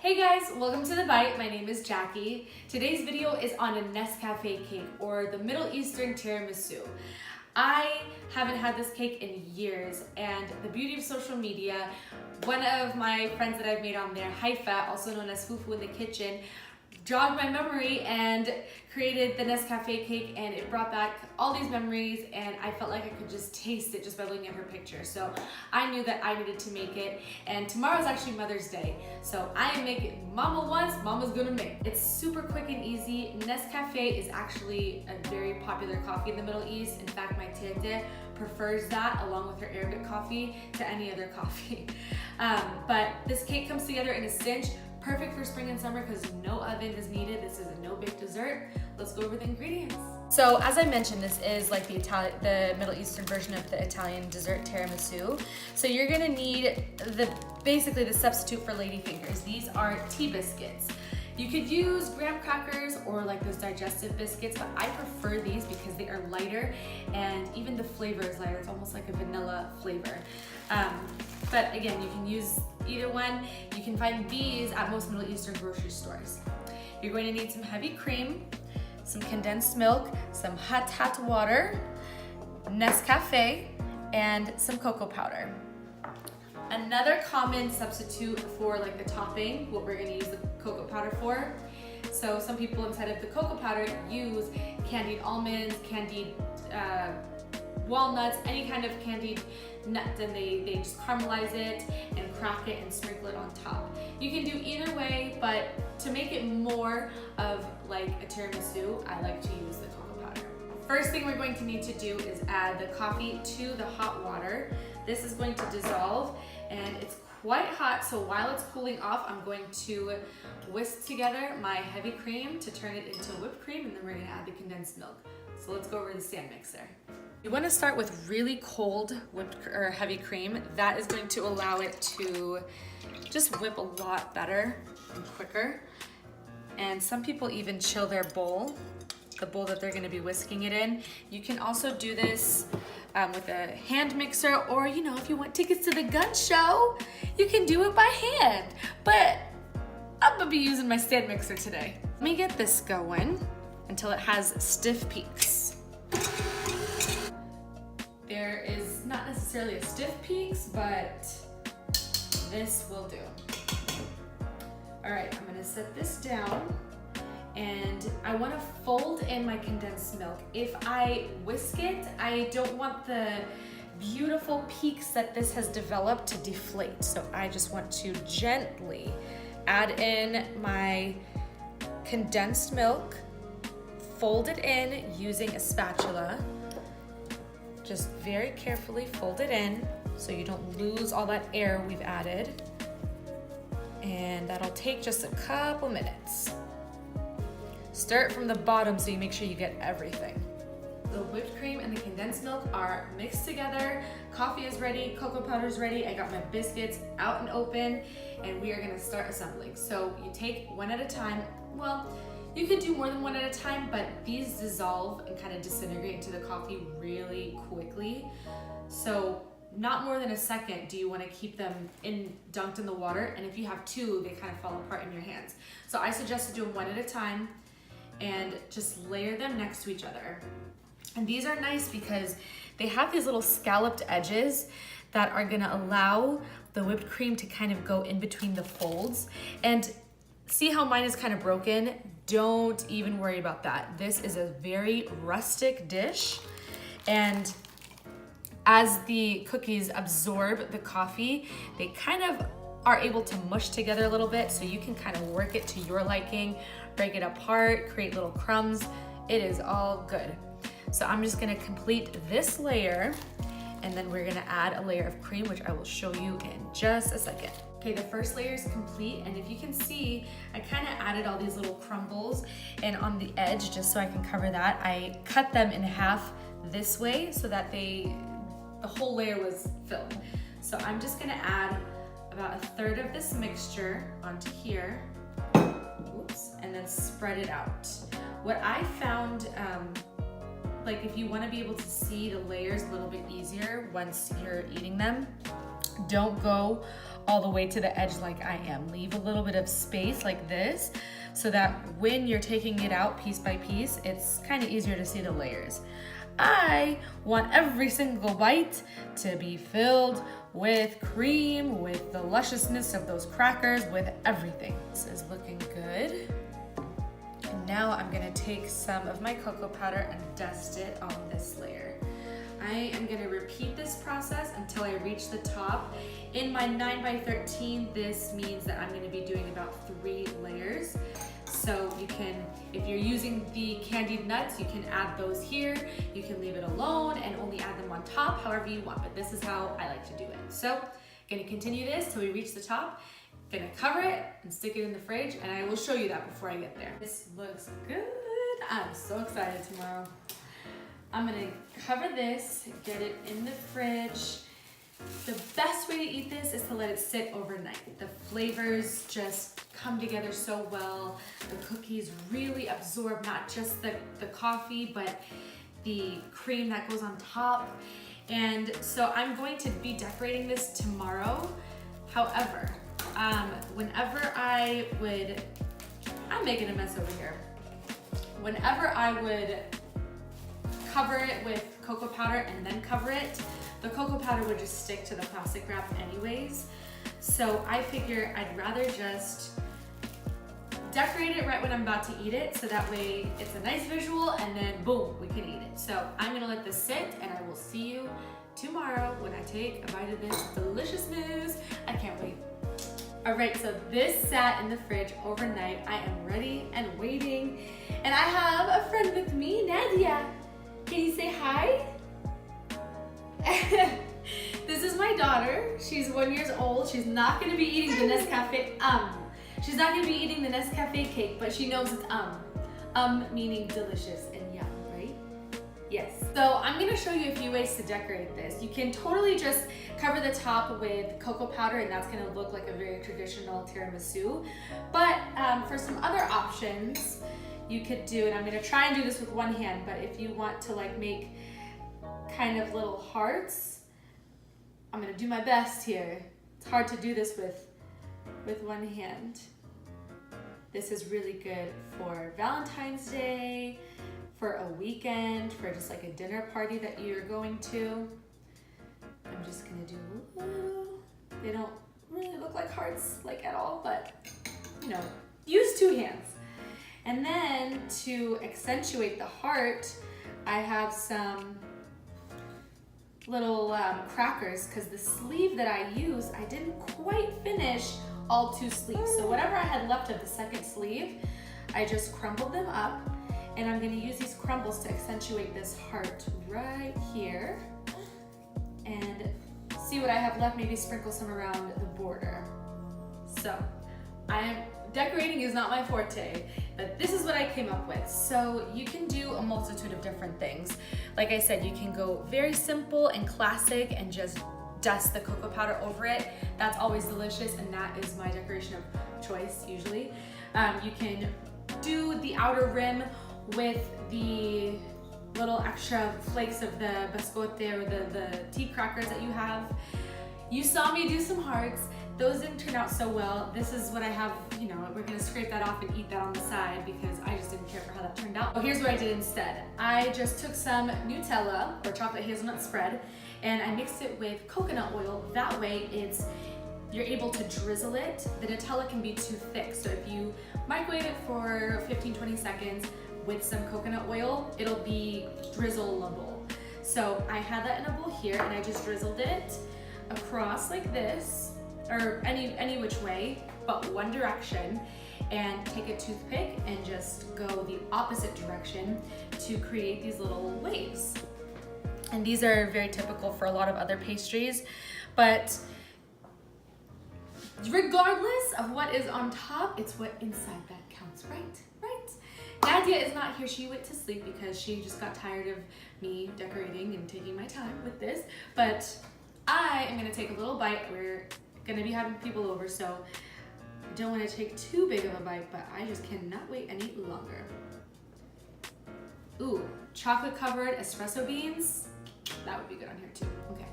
Hey guys, welcome to The Bite. My name is Jackie. Today's video is on a Nescafe cake, or the Middle Eastern tiramisu. I haven't had this cake in years, and the beauty of social media, one of my friends that I've made on there, Haifa, also known as Fufu in the Kitchen, jogged my memory and created the Nescafe cake, and it brought back all these memories, and I felt like I could just taste it just by looking at her picture. So I knew that I needed to make it, and tomorrow's actually Mother's Day. So I am making Mama once, Mama's gonna make. It's super quick and easy. Nescafe is actually a very popular coffee in the Middle East. In fact, my tete prefers that along with her Arabic coffee to any other coffee. But this cake comes together in a cinch. Perfect for spring and summer because no oven is needed. This is a no-bake dessert. Let's go over the ingredients. So as I mentioned, this is like the Middle Eastern version of the Italian dessert tiramisu. So you're gonna need basically the substitute for ladyfingers. These are tea biscuits. You could use graham crackers or like those digestive biscuits, but I prefer these because they are lighter and even the flavor is lighter. It's almost like a vanilla flavor. But again, you can use either one. You can find these at most Middle Eastern grocery stores. You're going to need some heavy cream, some condensed milk, some hot water, Nescafe, and some cocoa powder. Another common substitute for like the topping, what we're gonna use the cocoa powder for. So some people instead of the cocoa powder use candied almonds, candied walnuts, any kind of candied nut, and they just caramelize it and crack it and sprinkle it on top. You can do either way, but to make it more of like a tiramisu, I like to use the cocoa powder. First thing we're going to need to do is add the coffee to the hot water. This is going to dissolve and it's quite hot, so while it's cooling off, I'm going to whisk together my heavy cream to turn it into whipped cream, and then we're gonna add the condensed milk. So let's go over the stand mixer. You want to start with really cold whipped or heavy cream. That is going to allow it to just whip a lot better and quicker. And some people even chill their bowl, the bowl that they're going to be whisking it in. You can also do this with a hand mixer, or you know, if you want tickets to the gun show, you can do it by hand. But I'm gonna be using my stand mixer today. Let me get this going until it has stiff peaks. There is not necessarily a stiff peaks, but this will do. All right, I'm gonna set this down, and I wanna fold in my condensed milk. If I whisk it, I don't want the beautiful peaks that this has developed to deflate. So I just want to gently add in my condensed milk, fold it in using a spatula. Just very carefully fold it in so you don't lose all that air we've added. And that'll take just a couple minutes. Stir it from the bottom so you make sure you get everything. The whipped cream and the condensed milk are mixed together. Coffee is ready, cocoa powder is ready. I got my biscuits out and open, and we are gonna start assembling. So you take one at a time. Well, you could do more than one at a time, but these dissolve and kind of disintegrate into the coffee really quickly. So not more than a second do you want to keep them dunked in the water, and if you have two, they kind of fall apart in your hands. So I suggest to do them one at a time and just layer them next to each other. And these are nice because they have these little scalloped edges that are gonna allow the whipped cream to kind of go in between the folds. And see how mine is kind of broken? Don't even worry about that. This is a very rustic dish, and as the cookies absorb the coffee, they kind of are able to mush together a little bit, so you can kind of work it to your liking, break it apart, create little crumbs. It is all good. So I'm just gonna complete this layer, and then we're gonna add a layer of cream, which I will show you in just a second. Okay, the first layer is complete, and if you can see, I kind of added all these little crumbles, and on the edge, just so I can cover that, I cut them in half this way so that the whole layer was filled. So I'm just gonna add about a third of this mixture onto here, oops, and then spread it out. What I found, like if you wanna be able to see the layers a little bit easier once you're eating them, don't go all the way to the edge like I am. Leave a little bit of space like this so that when you're taking it out piece by piece, it's kind of easier to see the layers. I want every single bite to be filled with cream, with the lusciousness of those crackers, with everything. This is looking good. And now I'm gonna take some of my cocoa powder and dust it on this layer. I am gonna repeat this process until I reach the top. In my 9x13, this means that I'm gonna be doing about 3 layers. So you can, if you're using the candied nuts, you can add those here. You can leave it alone and only add them on top, however you want, but this is how I like to do it. So I'm gonna continue this till we reach the top. Gonna cover it and stick it in the fridge, and I will show you that before I get there. This looks good. I'm so excited tomorrow. I'm gonna cover this, get it in the fridge. The best way to eat this is to let it sit overnight. The flavors just come together so well. The cookies really absorb not just the coffee, but the cream that goes on top. And so I'm going to be decorating this tomorrow. However, whenever I'm making a mess over here. Whenever I would cover it with cocoa powder and then cover it, the cocoa powder would just stick to the plastic wrap anyways. So I figure I'd rather just decorate it right when I'm about to eat it, so that way it's a nice visual and then boom, we can eat it. So I'm gonna let this sit and I will see you tomorrow when I take a bite of this deliciousness. I can't wait. All right, so this sat in the fridge overnight. I am ready and waiting. And I have a friend with me, Nadia. Can you say hi? This is my daughter. She's 1 year old. She's not gonna be eating the Nescafe, she's not gonna be eating the Nescafe cake, but she knows it's meaning delicious and yum, right? Yes. So I'm gonna show you a few ways to decorate this. You can totally just cover the top with cocoa powder and that's gonna look like a very traditional tiramisu. But for some other options, you could do, and I'm gonna try and do this with one hand, but if you want to like make kind of little hearts, I'm gonna do my best here. It's hard to do this with one hand. This is really good for Valentine's Day, for a weekend, for just like a dinner party that you're going to. I'm just gonna do a little, they don't really look like hearts like at all, but you know, use 2 hands. And then to accentuate the heart, I have some little crackers, because the sleeve that I use, I didn't quite finish all 2 sleeves. So whatever I had left of the second sleeve, I just crumbled them up, and I'm gonna use these crumbles to accentuate this heart right here. And see what I have left, maybe sprinkle some around the border. So decorating is not my forte, but this is what I came up with. So you can do a multitude of different things. Like I said, you can go very simple and classic and just dust the cocoa powder over it. That's always delicious, and that is my decoration of choice usually. You can do the outer rim with the little extra flakes of the biscotte or the tea crackers that you have. You saw me do some hearts. Those didn't turn out so well. This is what I have, you know, we're gonna scrape that off and eat that on the side because I just didn't care for how that turned out. Here's what I did instead. I just took some Nutella or chocolate hazelnut spread and I mixed it with coconut oil. That way you're able to drizzle it. The Nutella can be too thick, so if you microwave it for 15-20 seconds with some coconut oil, it'll be drizzleable. So I had that in a bowl here and I just drizzled it across like this, or any which way, but one direction, and take a toothpick and just go the opposite direction to create these little waves. And these are very typical for a lot of other pastries, but regardless of what is on top, it's what inside that counts, right? Nadia is not here. She went to sleep because she just got tired of me decorating and taking my time with this, but I am gonna take a little bite. We're gonna be having people over, so I don't wanna take too big of a bite, but I just cannot wait any longer. Ooh, chocolate covered espresso beans. That would be good on here too, okay.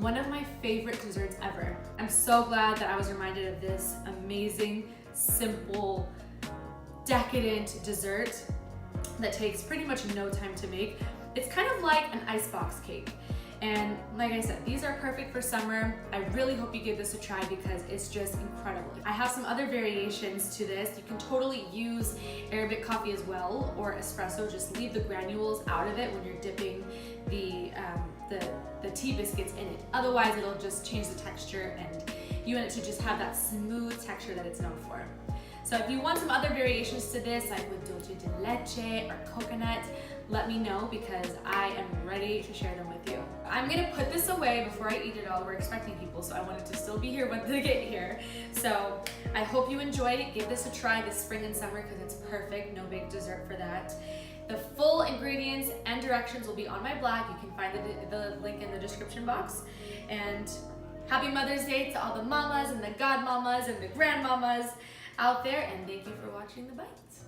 one of my favorite desserts ever. I'm so glad that I was reminded of this amazing, simple, decadent dessert that takes pretty much no time to make. It's kind of like an icebox cake. And like I said, these are perfect for summer. I really hope you give this a try because it's just incredible. I have some other variations to this. You can totally use Arabic coffee as well, or espresso. Just leave the granules out of it when you're dipping the tea biscuits in it. Otherwise, it'll just change the texture and you want it to just have that smooth texture that it's known for. So if you want some other variations to this, like with dulce de leche or coconut, let me know because I am ready to share them with you. I'm gonna put this away before I eat it all. We're expecting people, so I wanted to still be here when they get here. So I hope you enjoyed it. Give this a try this spring and summer because it's perfect. No big dessert for that. The full ingredients and directions will be on my blog. You can find the link in the description box. And happy Mother's Day to all the mamas and the godmamas and the grandmamas out there, and thank you for watching The Bites.